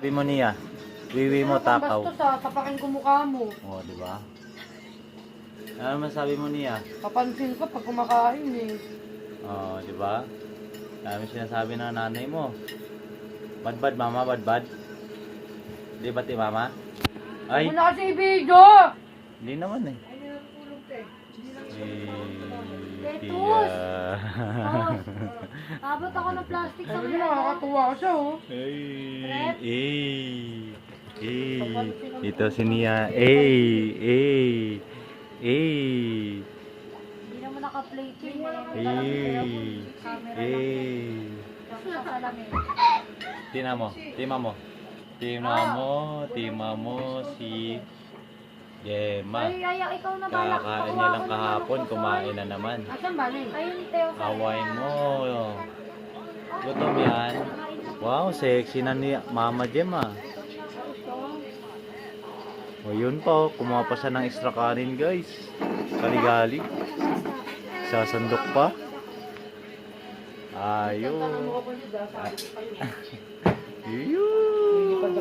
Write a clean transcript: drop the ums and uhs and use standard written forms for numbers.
Sabi mo niya, wiwi mo takaw. Bastos tapakin ko mukha mo. Oo, di ba? Ano masabi mo niya? Papansin ko pag kumakain eh. Oo, di ba? Dami sinasabi ng nanay mo. Badbad mama, badbad. Di ba ti mama? Ay, Huwag mo na kasi i-video! hindi naman eh. Letus! Abot ako ng plastic sa Sabi mga. mo, nakakatuwa siya oh. Ito si Nia. Hindi naman naka-plate yun Tina mo si Gemma. Ay, ikaw na balak. Kakain niya lang kahapon, kumain na naman. Asan ba rin? Ayun, Teo. Kaway mo. Gutom yan. Wow, sexy na ni Mama Gemma. O yun pa, kumuha pa siya ng extra kanin guys. Kaligali. Sasandok pa. Ayun. Ayun.